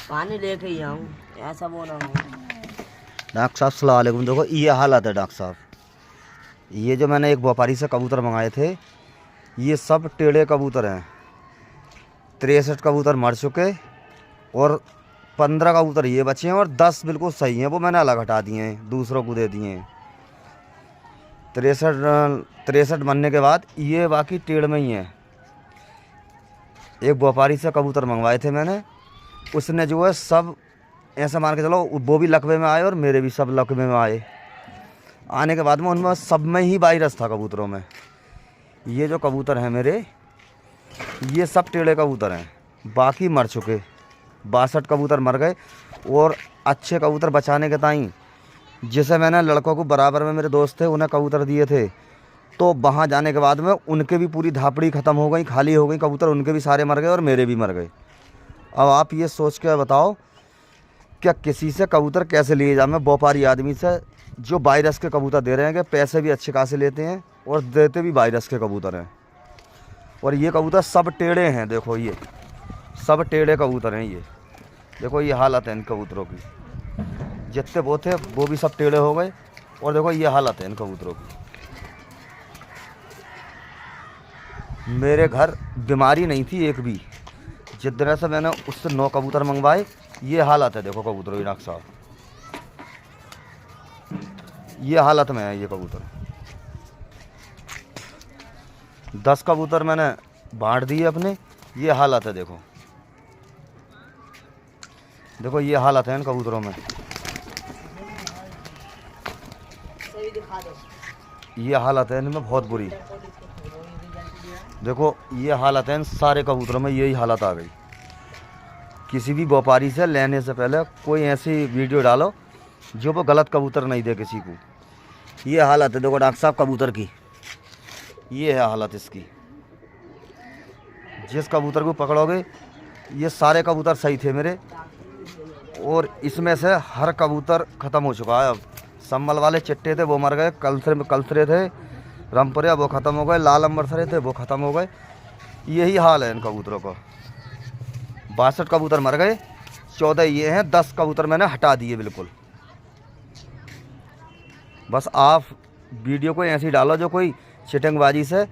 पानी लेके ही आऊँ, ऐसा बोला हूँ। डॉक्टर साहब सलाम वालेकुम। देखो ये हालत है डॉक्टर साहब, ये जो मैंने एक व्यापारी से कबूतर मंगाए थे ये सब टेढ़े कबूतर हैं। 63 कबूतर मर चुके और 15 कबूतर ये बचे हैं और 10 बिल्कुल सही हैं, वो मैंने अलग हटा दिए हैं, दूसरों को दे दिए हैं। 63 बनने के बाद ये बाकी टेढ़ में ही हैं। एक व्यापारी से कबूतर मंगवाए थे मैंने, उसने जो है सब ऐसा मान के चलो वो भी लकवे में आए और मेरे भी सब लकवे में आए। आने के बाद में उनमें सब में ही वायरस था कबूतरों में। ये जो कबूतर हैं मेरे, ये सब टेढ़े कबूतर हैं, बाकी मर चुके। 62 कबूतर मर गए और अच्छे कबूतर बचाने के ताईं जिसे मैंने लड़कों को बराबर में मेरे दोस्त थे उन्हें कबूतर दिए थे, तो वहाँ जाने के बाद में उनके भी पूरी धापड़ी ख़त्म हो गई, खाली हो गई कबूतर, उनके भी सारे मर गए और मेरे भी मर गए। अब आप ये सोच के बताओ क्या किसी से कबूतर कैसे लिए जाए? मैं व्यापारी आदमी से जो वायरस के कबूतर दे रहे हैं, कि पैसे भी अच्छे खासे लेते हैं और देते भी वायरस के कबूतर हैं। और ये कबूतर सब टेढ़े हैं, देखो ये सब टेढ़े कबूतर हैं। ये देखो ये हालत है इन कबूतरों की, जितने वो थे वो भी सब टेढ़े हो गए। और देखो ये हालत है इन कबूतरों की। मेरे घर बीमारी नहीं थी एक भी, जिस तरह से मैंने उससे 9 कबूतर मंगवाए, ये हालत है देखो कबूतरों की डॉक्टर साहब, ये हालत में है ये कबूतर। 10 कबूतर मैंने बांट दिए अपने, ये हालत है देखो। देखो ये हालत है इन कबूतरों में, ये हालत है इनमें बहुत बुरी। देखो ये हालत है इन सारे कबूतरों में, यही हालत आ गई। किसी भी व्यापारी से लेने से पहले कोई ऐसी वीडियो डालो जो वो गलत कबूतर नहीं दे किसी को। ये हालत है देखो डॉक्टर साहब कबूतर की, ये है हालत इसकी। जिस कबूतर को पकड़ोगे, ये सारे कबूतर सही थे मेरे और इसमें से हर कबूतर ख़त्म हो चुका है। अब संभल वाले चिट्टे थे वो मर गए, कलसरे थे, रामपुरे वो ख़त्म हो गए, लाल अंबरसरे थे वो ख़त्म हो गए। यही हाल है इन कबूतरों का। 62 कबूतर मर गए, 14 ये हैं, 10 कबूतर मैंने हटा दिए बिल्कुल। बस आप वीडियो को ऐसी डालो जो कोई चिटिंगबाजी से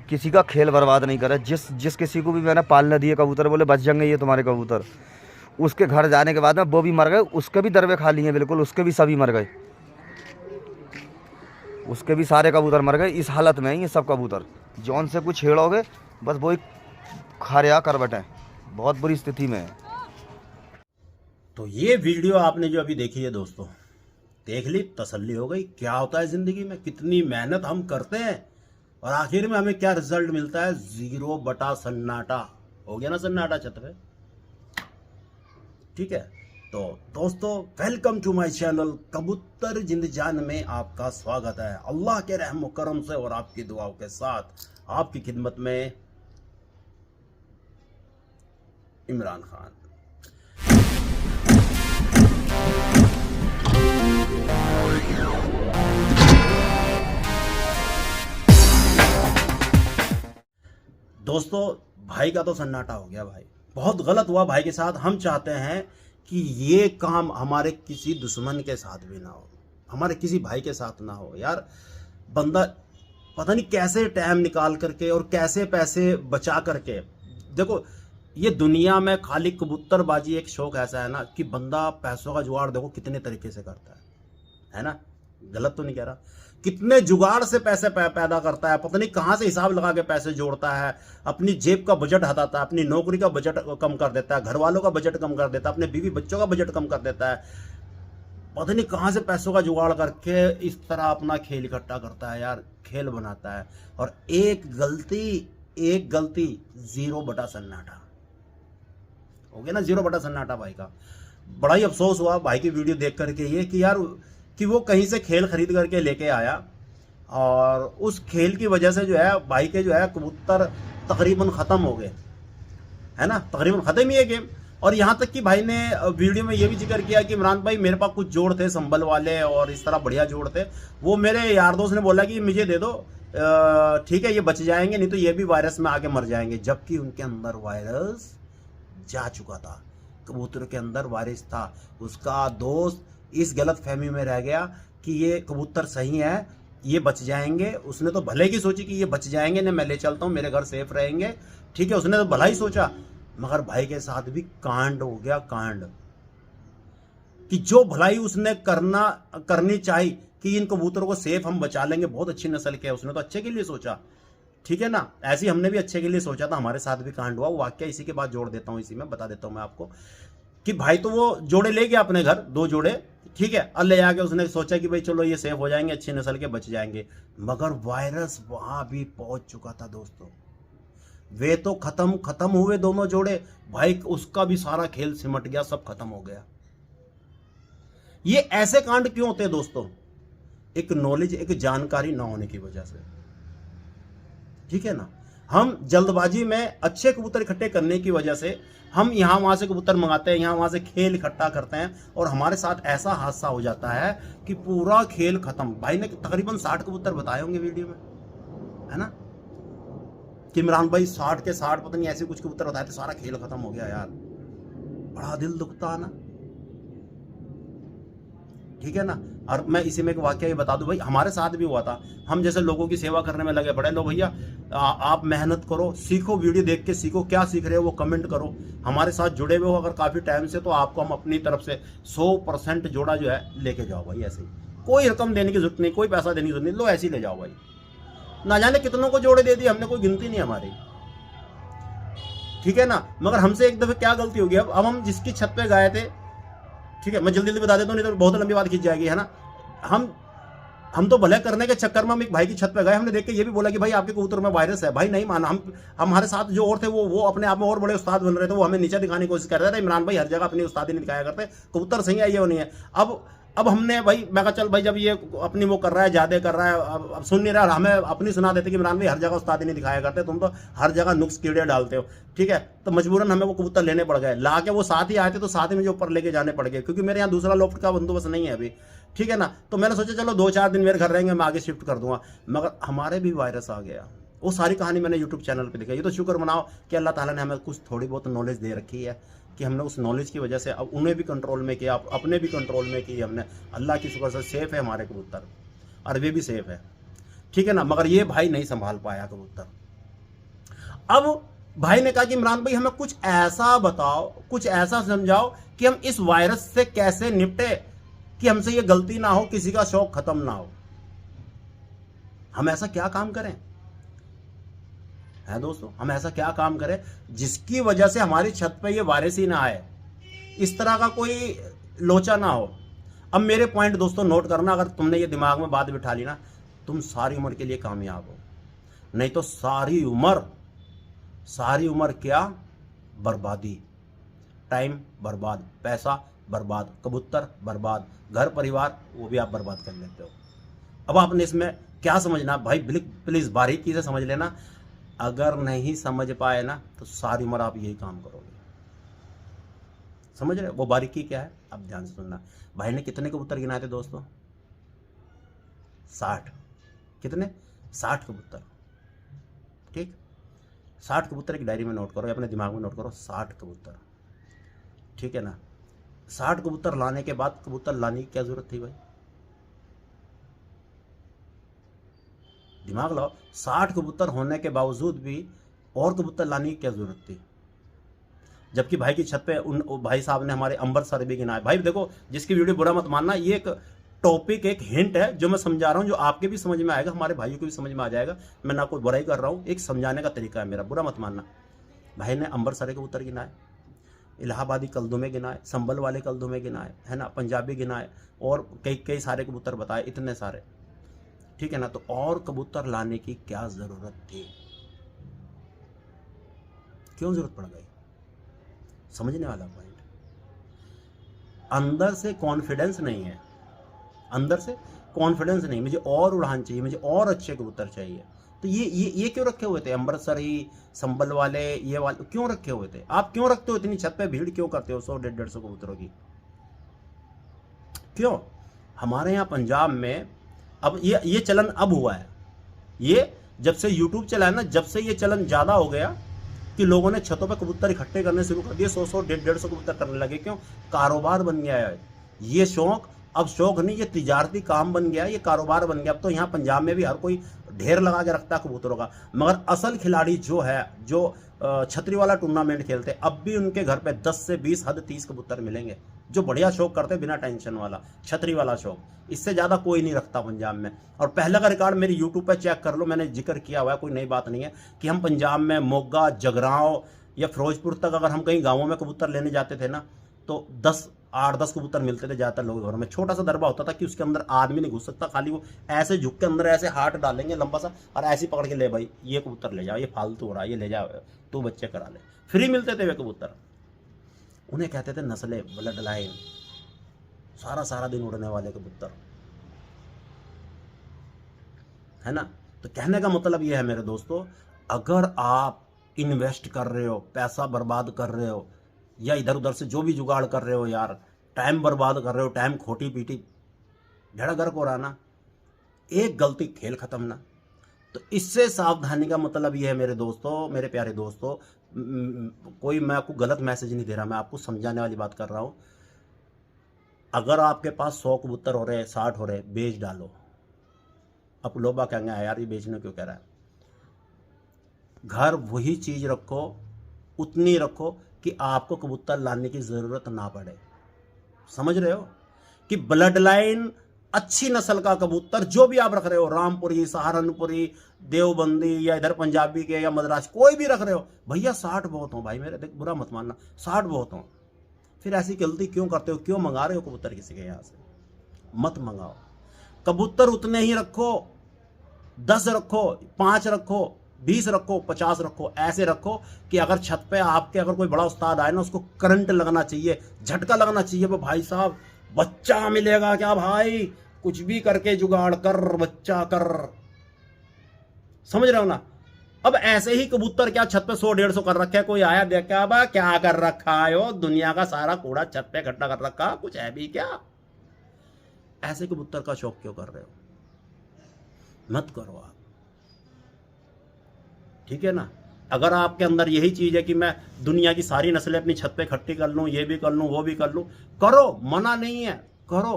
किसी का खेल बर्बाद नहीं करे। जिस किसी को भी मैंने पालने दिए कबूतर, बोले बच जाएंगे ये तुम्हारे कबूतर, उसके घर जाने के बाद में वो भी मर गए, उसके भी दरवे खा लिए बिल्कुल, उसके भी सभी मर गए, उसके भी सारे कबूतर मर गए। इस हालत में ये सब कबूतर, जौन से कुछ छेड़ोगे बस वही खारिया कर बैठे, बहुत बुरी स्थिति में है। तो ये वीडियो आपने जो अभी देखी है दोस्तों, देख ली, तसल्ली हो गई क्या होता है ज़िंदगी में, कितनी मेहनत हम करते हैं और आखिर में हमें क्या रिजल्ट मिलता है। 0 बटा सन्नाटा हो गया ना, सन्नाटा छत पे। ठीक है, तो दोस्तों वेलकम टू माय चैनल कबूतर जिंदजान में आपका स्वागत है। अल्लाह के रहम करम से और आपकी दुआओं के साथ आपकी खिदमत में इमरान खान। दोस्तों भाई का तो सन्नाटा हो गया, भाई बहुत गलत हुआ भाई के साथ। हम चाहते हैं कि ये काम हमारे किसी दुश्मन के साथ भी ना हो, हमारे किसी भाई के साथ ना हो। यार बंदा पता नहीं कैसे टाइम निकाल करके और कैसे पैसे बचा करके, देखो ये दुनिया में खाली कबूतरबाजी एक शौक ऐसा है ना कि बंदा पैसों का जुगाड़ देखो कितने तरीके से करता है ना। गलत तो नहीं कह रहा, कितने जुगाड़ से पैसे पैदा करता है, पता नहीं कहां से हिसाब लगा के पैसे जोड़ता है, अपनी जेब का बजट हटाता है, अपनी नौकरी का बजट कम कर देता है, घर वालों का बजट कम कर देता है, अपने बीवी बच्चों का बजट कम कर देता है, पता नहीं कहां से पैसों का जुगाड़ करके इस तरह अपना खेल इकट्ठा करता है यार, खेल बनाता है। और एक गलती 0 बटा सन्नाटा हो गया ना, 0 बटा सन्नाटा भाई का। बड़ा ही अफसोस हुआ भाई की वीडियो देख करके ये कि यार कि वो कहीं से खेल खरीद करके लेके आया और उस खेल की वजह से जो है भाई के जो है कबूतर तकरीबन ख़त्म हो गए, है ना, तकरीबन ख़त्म ही है गेम। और यहाँ तक कि भाई ने वीडियो में ये भी जिक्र किया कि इमरान भाई मेरे पास कुछ जोड़ थे संभल वाले और इस तरह बढ़िया जोड़ थे, वो मेरे यार दोस्त ने बोला कि मुझे दे दो, ठीक है ये बच जाएंगे, नहीं तो ये भी वायरस में आके मर जाएंगे। जबकि उनके अंदर वायरस जा चुका था। कबूतर के अंदर वायरस था। उसका दोस्त इस गलत फहमी में रह गया कि ये कबूतर सही है, ये बच जाएंगे। उसने तो भले की सोची कि ये बच जाएंगे ना, मैं ले चलता हूँ, मेरे घर सेफ रहेंगे, ठीक है, उसने तो भला ही सोचा। मगर भाई के साथ भी कांड हो गया, कांड, कि जो भलाई उसने करनी चाहिए कि इन कबूतरों को सेफ हम बचा लेंगे, बहुत अच्छी नस्ल के है, उसने तो अच्छे के लिए सोचा, ठीक है ना। ऐसे हमने भी अच्छे के लिए सोचा था, हमारे साथ भी कांड हुआ। वो वाक्य इसी के बाद जोड़ देता हूँ, इसी में बता देता हूँ मैं आपको कि भाई तो वो जोड़े ले गया अपने घर, 2 जोड़े, ठीक है, और ले आके उसने सोचा कि भाई चलो ये सेफ हो जाएंगे, अच्छी नस्ल के बच जाएंगे। मगर वायरस वहां भी पहुंच चुका था दोस्तों। वे तो खत्म हुए दोनों जोड़े, भाई उसका भी सारा खेल सिमट गया, सब खत्म हो गया। ये ऐसे कांड क्यों होते हैं दोस्तों? एक नॉलेज, एक जानकारी ना होने की वजह से, ठीक है ना। हम जल्दबाजी में अच्छे कबूतर इकट्ठे करने की वजह से हम यहां वहां से कबूतर मंगाते हैं, यहां वहां से खेल इकट्ठा करते हैं, और हमारे साथ ऐसा हादसा हो जाता है कि पूरा खेल खत्म। भाई ने तकरीबन 60 कबूतर बताए होंगे वीडियो में, है ना, कि इमरान भाई 60 के 60 पता नहीं ऐसे कुछ कबूतर बताए थे, सारा खेल खत्म हो गया यार। बड़ा दिल दुखता है ना, ठीक है ना। और मैं इसी में एक वाकया ही बता दूं भाई, हमारे साथ भी हुआ था। हम जैसे लोगों की सेवा करने में लगे पड़े, लो भैया आप मेहनत करो, सीखो, वीडियो देख के सीखो, क्या सीख रहे हो वो कमेंट करो, हमारे साथ जुड़े हुए हो अगर काफ़ी टाइम से, तो आपको हम अपनी तरफ से 100% जोड़ा जो है लेके जाओ भाई। ऐसे ही कोई रकम देने की जरूरत नहीं, कोई पैसा देने की जरूरत नहीं, लो ऐसे ही ले जाओ भाई। ना जाने कितनों को जोड़े दे दिए हमने, कोई गिनती नहीं हमारी, ठीक है ना। मगर हमसे एक दफ़े क्या गलती होगी, अब हम जिसकी छत पे गए थे, ठीक है, मैं जल्दी जल्दी बता देता हूँ नहीं तो बहुत लंबी बात खींच जाएगी, है ना। हम तो भले करने के चक्कर में हम एक भाई की छत पे गए, हमने देख के ये भी बोला कि भाई आपके कबूतर में वायरस है। भाई नहीं माना। हम हमारे साथ जो और थे वो अपने आप में और बड़े उस्ताद बन रहे थे, वो हमें नीचे दिखाने की कोशिश कर रहे थे। इमरान भाई हर जगह अपनी उस्तादी नहीं दिखाया करते, कबूतर सही है ये वो नहीं है। अब हमने भाई, मैं कहा चल भाई जब ये अपनी वो कर रहा है, ज्यादा कर रहा है, अब सुन नहीं रहा, हमें अपनी सुना देते कि इमरान भाई हर जगह उस्तादी नहीं दिखाया करते, तुम तो हर जगह नुक्स कीड़े डालते हो, ठीक है। तो मजबूरन हमें वो कबूतर लेने पड़ गए, ला के वो साथ ही आए थे, तो साथ ही मुझे ऊपर लेके जाने पड़ गए, क्योंकि मेरे यहाँ दूसरा लोफ्ट का बंदोबस्त नहीं है अभी, ठीक है ना। तो मैंने सोचा चलो 2-4 दिन मेरे घर रहेंगे, मैं आगे शिफ्ट कर दूंगा। मगर हमारे भी वायरस आ गया। वो सारी कहानी मैंने यूट्यूब चैनल पे दिखाई। ये तो शुक्र मनाओ कि अल्लाह ताला ने हमें कुछ थोड़ी बहुत नॉलेज दे रखी है, कि हमने उस नॉलेज की वजह से अब उन्हें भी कंट्रोल में किया, अपने भी कंट्रोल में किए हमने। अल्लाह की शुक्र से सेफ है हमारे कबूतर, और वे भी सेफ है, ठीक है ना। मगर ये भाई नहीं संभाल पाया कबूतर। अब भाई ने कहा कि इमरान भाई हमें कुछ ऐसा बताओ, कुछ ऐसा समझाओ कि हम इस वायरस से कैसे निपटे, कि हमसे ये गलती ना हो, किसी का शौक खत्म ना हो। हम ऐसा क्या काम करें, है दोस्तों, हम ऐसा क्या काम करें जिसकी वजह से हमारी छत पे ये वायरस ही ना आए, इस तरह का कोई लोचा ना हो। अब मेरे पॉइंट दोस्तों नोट करना, अगर तुमने ये दिमाग में बात बिठा ली ना, तुम सारी उम्र के लिए कामयाब हो। नहीं तो सारी उम्र क्या बर्बादी, टाइम बर्बाद, पैसा बर्बाद, कबूतर बर्बाद, घर परिवार वो भी आप बर्बाद कर लेते हो। अब आपने इसमें क्या समझना भाई, प्लीज बारीकी से समझ लेना। अगर नहीं समझ पाए ना तो सारी उम्र आप यही काम करोगे। समझ रहे? वो बारीकी क्या है अब ध्यान से सुनना। भाई ने कितने कबूतर गिनाए थे दोस्तों? 60। कितने? 60 कबूतर, ठीक। 60 कबूतर एक डायरी में नोट करो, अपने दिमाग में नोट करो, 60 कबूतर, ठीक है ना। 60 कबूतर लाने के बाद कबूतर लाने की क्या जरूरत थी भाई? दिमाग लगाओ, 60 कबूतर होने के बावजूद भी और कबूतर लाने की क्या जरूरत थी? जबकि भाई की छत पे उन भाई साहब ने हमारे अंबर सर भी गिनाए। भाई देखो, जिसकी वीडियो बुरा मत मानना, ये एक टॉपिक, एक हिंट है जो मैं समझा रहा हूँ, जो आपके भी समझ में आएगा, हमारे भाइयों को भी समझ में आ जाएगा। मैं ना कोई बुराई कर रहा हूँ, एक समझाने का तरीका है मेरा, बुरा मत मानना। भाई ने अंबर सरे कबूतर गिनाए, इलाहाबादी कल्दुमे गिनाए, संबल वाले कल्दुमे गिनाए, है ना, पंजाबी गिनाए, और कई सारे कबूतर बताए, इतने सारे, ठीक है ना। तो और कबूतर लाने की क्या जरूरत थी? क्यों जरूरत पड़ गई? समझने वाला पॉइंट। अंदर से कॉन्फिडेंस नहीं है, अंदर से कॉन्फिडेंस नहीं, मुझे और उड़ान चाहिए, मुझे और अच्छे कबूतर चाहिए। तो ये क्यों रखे हुए थे अमृतसरी, संबल वाले, ये वाले क्यों रखे हुए थे? आप क्यों रखते हो? इतनी छत पे भीड़ क्यों करते हो 100-150 कबूतरों की? क्यों? हमारे यहाँ पंजाब में अब ये चलन अब हुआ है। ये जब से YouTube चला है ना, जब से ये चलन ज़्यादा हो गया, कि लोगों ने छतों पे कबूतर इकट्ठे करने शुरू कर दिए, 100 150 कबूतर करने लगे। क्यों? कारोबार बन गया है ये शौक। अब शौक नहीं, ये तिजारती काम बन गया, ये कारोबार बन गया। अब तो यहाँ पंजाब में भी हर कोई ढेर लगा के रखता है कबूतरों का। मगर असल खिलाड़ी जो है, जो छतरी वाला टूर्नामेंट खेलते, अब भी उनके घर पे 10 से 20 हद 30 कबूतर मिलेंगे, जो बढ़िया शौक करते बिना टेंशन वाला, छतरी वाला शौक। इससे ज़्यादा कोई नहीं रखता पंजाब में। और पहले का रिकॉर्ड मेरी यूट्यूब पे चेक कर लो, मैंने जिक्र किया हुआ है, कोई नई बात नहीं है, कि हम पंजाब में मोगा, जगरांव या फिरोजपुर तक अगर हम कहीं गाँवों में कबूतर लेने जाते थे ना, तो 8-10 कबूतर मिलते थे ज़्यादातर लोगों के घरों में। छोटा सा दरबा होता था कि उसके अंदर आदमी नहीं घुस सकता, खाली वो ऐसे झुक के अंदर ऐसे हाथ डालेंगे लंबा सा, और ऐसे पकड़ के, ले भाई ये कबूतर ले जाओ, ये फालतू हो रहा है, ये ले जाओ, तू बच्चे करा ले। फ्री मिलते थे वे कबूतर। उन्हें कहते थे नस्लें, ब्लड लाइन, सारा दिन उड़ने वाले कबूतर, है ना। तो कहने का मतलब ये है मेरे दोस्तों, अगर आप इन्वेस्ट कर रहे हो, पैसा बर्बाद कर रहे हो, या इधर उधर से जो भी जुगाड़ कर रहे हो यार, टाइम बर्बाद कर रहे हो, टाइम खोटी पीटी भेड़ा गर्क हो रहा ना, एक गलती खेल खत्म ना। तो इससे सावधानी का मतलब ये है मेरे दोस्तों, मेरे प्यारे दोस्तों, कोई मैं आपको गलत मैसेज नहीं दे रहा, मैं आपको समझाने वाली बात कर रहा हूँ। अगर आपके पास 100 कबूतर हो रहे, 60 हो रहे, बेच डालो। अब लोग कहेंगे यार ये बेचने क्यों कह रहा है। घर वही चीज रखो, उतनी रखो कि आपको कबूतर लाने की जरूरत ना पड़े। समझ रहे हो कि ब्लड लाइन अच्छी नस्ल का कबूतर जो भी आप रख रहे हो, रामपुरी, सहारनपुरी, देवबंदी, या इधर पंजाबी के या मद्रास, कोई भी रख रहे हो, भैया 60 बहुत हो भाई मेरे, देख बुरा मत मानना, 60 बहुत हो। फिर ऐसी गलती क्यों करते हो? क्यों मंगा रहे हो कबूतर किसी के यहाँ से? मत मंगाओ। कबूतर उतने ही रखो, 10 रखो, 5 रखो, 20 रखो, 50 रखो, ऐसे रखो कि अगर छत पे आपके अगर कोई बड़ा उस्ताद आए ना, उसको करंट लगना चाहिए, झटका लगना चाहिए। वो भाई साहब बच्चा मिलेगा क्या भाई, कुछ भी करके जुगाड़ कर, बच्चा कर। समझ रहे हो ना। अब ऐसे ही कबूतर क्या छत पे 100-150 कर रखे, कोई आया देखा बा क्या कर रखा है, हो दुनिया का सारा कूड़ा छत पे इकट्ठा कर रखा, कुछ है भी क्या? ऐसे कबूतर का शौक क्यों कर रहे हो? मत करो आप, ठीक है ना। अगर आपके अंदर यही चीज है कि मैं दुनिया की सारी नस्लें अपनी छत पे इकट्ठी कर लूं, ये भी कर लूं, वो भी कर लूं, करो, मना नहीं है, करो।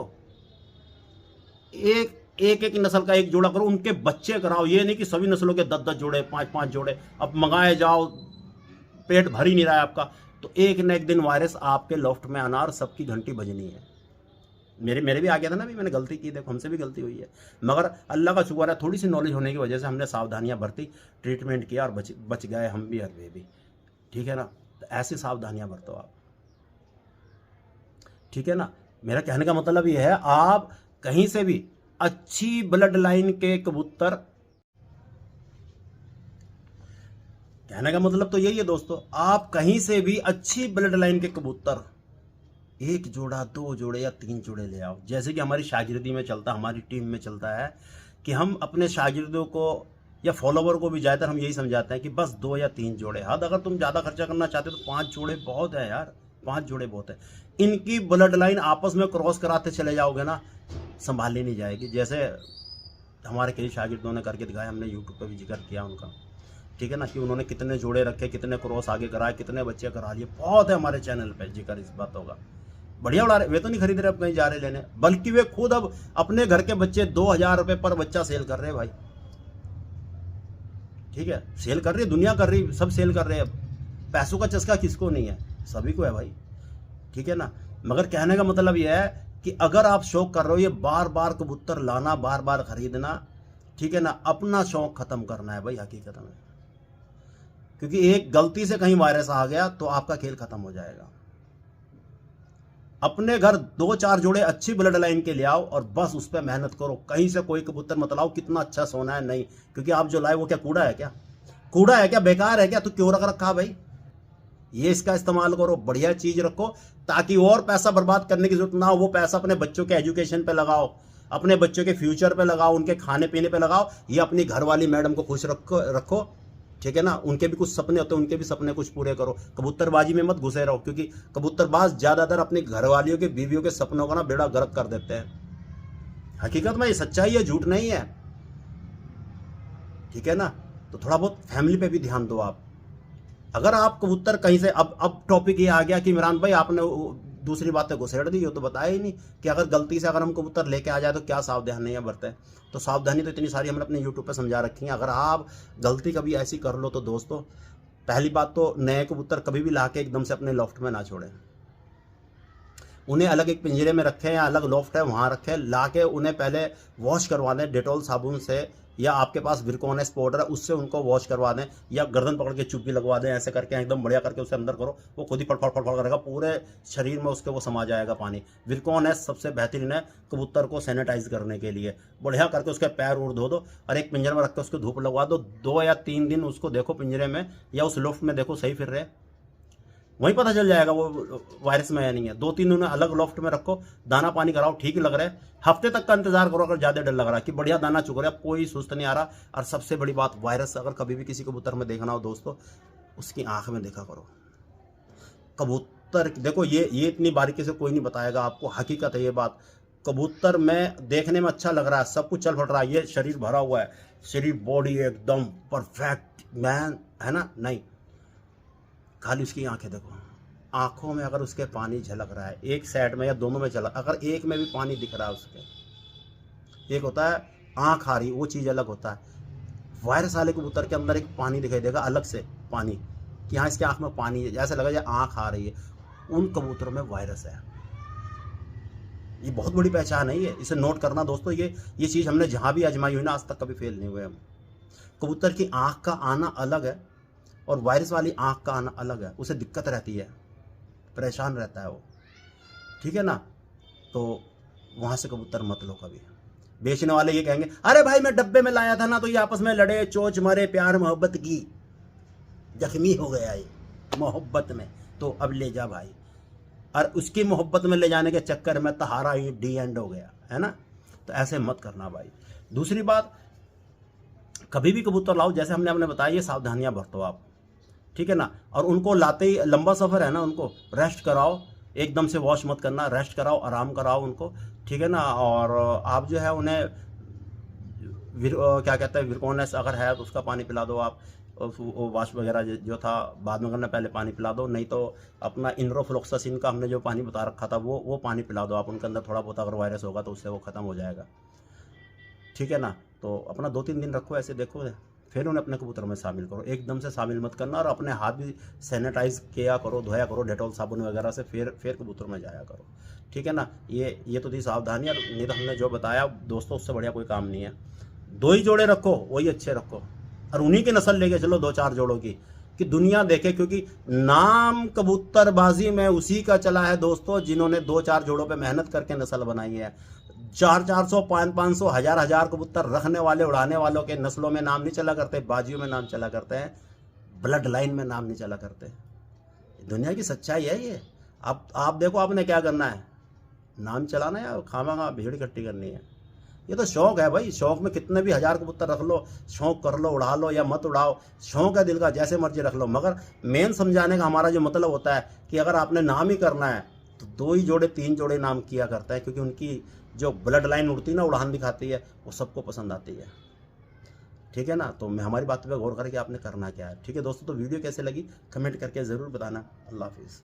एक नस्ल का एक जोड़ा करो, उनके बच्चे कराओ। ये नहीं कि सभी नस्लों के 10-10 जोड़े, 5-5 जोड़े अब मंगाए जाओ, पेट भर ही नहीं रहा है आपका, तो एक न एक दिन वायरस आपके लॉफ्ट में आना और सबकी घंटी बजनी है। मेरे भी आ गया था ना, भी मैंने गलती की, देखो हमसे भी गलती हुई है, मगर अल्लाह का शुक्र है थोड़ी सी नॉलेज होने की वजह से हमने सावधानियां बरती, ट्रीटमेंट किया और बच गए हम भी और वे भी, ठीक है ना। तो ऐसी सावधानियां बरतो आप, ठीक है ना। मेरा कहने का मतलब यह है, आप कहीं से भी अच्छी ब्लड लाइन के कबूतर, कहने का मतलब तो यही है दोस्तों, आप कहीं से भी अच्छी ब्लड लाइन के कबूतर 1 जोड़ा, 2 जोड़े या 3 जोड़े ले आओ। जैसे कि हमारी शागिर्दी में चलता, हमारी टीम में चलता है कि हम अपने शागिर्दों को या फॉलोवर को भी ज़्यादातर हम यही समझाते हैं कि बस 2 या 3 जोड़े, हद अगर तुम ज़्यादा खर्चा करना चाहते हो तो 5 जोड़े बहुत है यार, 5 जोड़े बहुत है। इनकी ब्लड लाइन आपस में क्रॉस कराते चले जाओगे ना, संभाली नहीं जाएगी। जैसे हमारे कई शागिर्दों ने करके दिखाया, हमने यूट्यूब पर भी जिक्र किया उनका, ठीक है ना, कि उन्होंने कितने जोड़े रखे, कितने क्रॉस आगे कराए, कितने बच्चे करा लिए, बहुत है हमारे चैनल पे जिक्र इस बात होगा। बढ़िया उड़ा रहे, वे तो नहीं खरीद रहे अब कहीं जा रहे लेने, बल्कि वे खुद अब अपने घर के बच्चे 2000 रुपये पर बच्चा सेल कर रहे हैं भाई, ठीक है, सेल कर रही है दुनिया, कर रही, सब सेल कर रहे हैं। अब पैसों का चस्का किसको नहीं है, सभी को है भाई, ठीक है ना। मगर कहने का मतलब यह है कि अगर आप शौक कर रहे हो ये बार बार कबूतर लाना, बार बार खरीदना, ठीक है ना, अपना शौक खत्म करना है भाई हकीकत में, क्योंकि एक गलती से कहीं वायरस आ गया तो आपका खेल खत्म हो जाएगा। अपने घर 2-4 जोड़े अच्छी ब्लड लाइन के ले आओ और बस उस पर मेहनत करो। कहीं से कोई कबूतर मत लाओ, कितना अच्छा सोना है नहीं, क्योंकि आप जो लाए वो क्या कूड़ा है क्या, कूड़ा है क्या, बेकार है क्या, तो क्यों रख रखा भाई। ये इसका इस्तेमाल करो, बढ़िया चीज रखो, ताकि और पैसा बर्बाद करने की जरूरत ना हो। वो पैसा अपने बच्चों के एजुकेशन पे लगाओ, अपने बच्चों के फ्यूचर पे लगाओ, उनके खाने पीने पे लगाओ, या अपनी घरवाली मैडम को खुश रखो, ठीक है ना। उनके भी कुछ सपने होते हैं, उनके भी सपने कुछ पूरे करो। कबूतरबाजी में मत घुसे रहो, क्योंकि कबूतरबाज ज्यादातर अपनी घरवालियों के, बीवियों के सपनों का ना बेड़ा गर्क कर देते हैं। हकीकत में ये सच्चाई है, झूठ नहीं है, ठीक है ना। तो थोड़ा बहुत फैमिली पे भी ध्यान दो आप, अगर आप कबूतर कहीं से अब टॉपिक ये आ गया कि इमरान भाई आपने दूसरी बातें घुसेड़ दी, ये तो बताया ही नहीं कि अगर गलती से अगर हम कबूतर लेके आ जाए तो क्या सावधानियां बरतें। तो सावधानी तो इतनी सारी हमने अपने यूट्यूब पे समझा रखी है। अगर आप गलती कभी ऐसी कर लो तो दोस्तों, पहली बात तो नए कबूतर कभी भी ला के एकदम से अपने लॉफ्ट में ना छोड़ें। उन्हें अलग एक पिंजरे में रखें या अलग लॉफ्ट है वहाँ रखें, ला के उन्हें पहले वॉश करवा दें डेटॉल साबुन से, या आपके पास विरकोनेस पाउडर है उससे उनको वॉश करवा दें, या गर्दन पकड़ के चुप्पी लगवा दें, ऐसे करके एकदम बढ़िया करके उसे अंदर करो, वो खुद ही फटफट करेगा, पूरे शरीर में उसके वो समा जाएगा पानी। विरकोनेस सबसे बेहतरीन है कबूतर को सैनिटाइज करने के लिए। बढ़िया करके उसके पैर उड़ धो दो और एक पिंजरे में रख के उसको धूप लगवा दो। 2 या 3 दिन उसको देखो पिंजरे में या उस लॉफ्ट में देखो सही फिर रहे, वहीं पता चल जाएगा वो वायरस में या नहीं है। 2-3 दिन अलग लॉफ्ट में रखो, दाना पानी कराओ, ठीक लग रहा है, हफ्ते तक का इंतजार करो। अगर ज़्यादा डर लग रहा है कि बढ़िया दाना चुग रहा है, कोई सुस्त नहीं आ रहा। और सबसे बड़ी बात, वायरस अगर कभी भी किसी कबूतर में देखना हो दोस्तों, उसकी आंख में देखा करो। कबूतर देखो, ये इतनी बारीकी से कोई नहीं बताएगा आपको, हकीकत है ये बात। कबूतर में देखने में अच्छा लग रहा है, सब कुछ चल फट रहा है, ये शरीर भरा हुआ है, शरीर बॉडी एकदम परफेक्ट मैन है ना, नहीं, खाली उसकी आंखें देखो। आंखों में अगर उसके पानी झलक रहा है, एक साइड में या दोनों में झलक, अगर एक में भी पानी दिख रहा है उसके, एक होता है आंख आ रही, वो चीज़ अलग होता है। वायरस वाले कबूतर के अंदर एक पानी दिखाई देगा अलग से, पानी कि हाँ इसके आंख में पानी है, जैसे लगा जैसे आंख आ रही है, उन कबूतरों में वायरस है। ये बहुत बड़ी पहचान है, ये इसे नोट करना दोस्तों। ये चीज़ हमने जहाँ भी आजमाई हुई ना, आज तक कभी फेल नहीं हुए हम। कबूतर की आंख का आना अलग है और वायरस वाली आंख का आना अलग है, उसे दिक्कत रहती है, परेशान रहता है वो, ठीक है ना। तो वहाँ से कबूतर मत लो कभी। बेचने वाले ये कहेंगे अरे भाई मैं डब्बे में लाया था ना, तो ये आपस में लड़े, चोच मारे, प्यार मोहब्बत की, जख्मी हो गया ये मोहब्बत में, तो अब ले जा भाई। और उसकी मोहब्बत में ले जाने के चक्कर में तहारा ही डी एंड हो गया है ना। तो ऐसे मत करना भाई। दूसरी बात, कभी भी कबूतर लाओ, जैसे हमने बताया, ये सावधानियां बरतो आप, ठीक है ना। और उनको लाते ही, लंबा सफ़र है ना, उनको रेस्ट कराओ, एकदम से वॉश मत करना, रेस्ट कराओ, आराम कराओ उनको, ठीक है ना। और आप जो है उन्हें क्या कहते हैं, विरकोनेस अगर है तो उसका पानी पिला दो आप, वॉश वगैरह जो था बाद में करना, पहले पानी पिला दो। नहीं तो अपना इनरोफ्लोक्सासिन का हमने जो पानी बता रखा था वो पानी पिला दो आप, उनके अंदर थोड़ा बहुत अगर वायरस होगा तो उससे वो ख़त्म हो जाएगा, ठीक है ना। तो अपना 2-3 दिन रखो ऐसे, देखो, फिर उन्हें अपने कबूतर में शामिल करो, एकदम से शामिल मत करना। और अपने हाथ भी सैनिटाइज किया करो, धोया करो डेटॉल साबुन वगैरह से, फिर कबूतर में जाया करो, ठीक है ना। ये तो थी सावधानियाँ, नहीं तो हमने जो बताया दोस्तों उससे बढ़िया कोई काम नहीं है। 2 ही जोड़े रखो, वही अच्छे रखो, और उन्हीं की नस्ल लेके चलो 2-4 जोड़ों की, कि दुनिया देखे। क्योंकि नाम कबूतरबाजी में उसी का चला है दोस्तों जिन्होंने 2-4 जोड़ों पे मेहनत करके नस्ल बनाई है। 400, 500, 1000 कबूतर रखने वाले, उड़ाने वालों के नस्लों में नाम नहीं चला करते, बाजियों में नाम चला करते हैं, ब्लड लाइन में नाम नहीं चला करते। दुनिया की सच्चाई है ये। अब आप देखो आपने क्या करना है, नाम चलाना या खामा भीड़ इकट्ठी करनी है। ये तो शौक है भाई, शौक में कितने भी 1000 कबूतर रख लो, शौक कर लो, उड़ा लो या मत उड़ाओ, शौक है दिल का, जैसे मर्जी रख लो। मगर मेन समझाने का हमारा जो मतलब होता है कि अगर आपने नाम ही करना है तो 2 ही जोड़े 3 जोड़े नाम किया करता है, क्योंकि उनकी जो ब्लड लाइन उड़ती है ना, उड़ान दिखाती है, वो सबको पसंद आती है, ठीक है ना। तो मैं हमारी बात पे गौर करके आपने करना क्या है, ठीक है दोस्तों। तो वीडियो कैसे लगी कमेंट करके ज़रूर बताना। अल्लाह हाफिज़।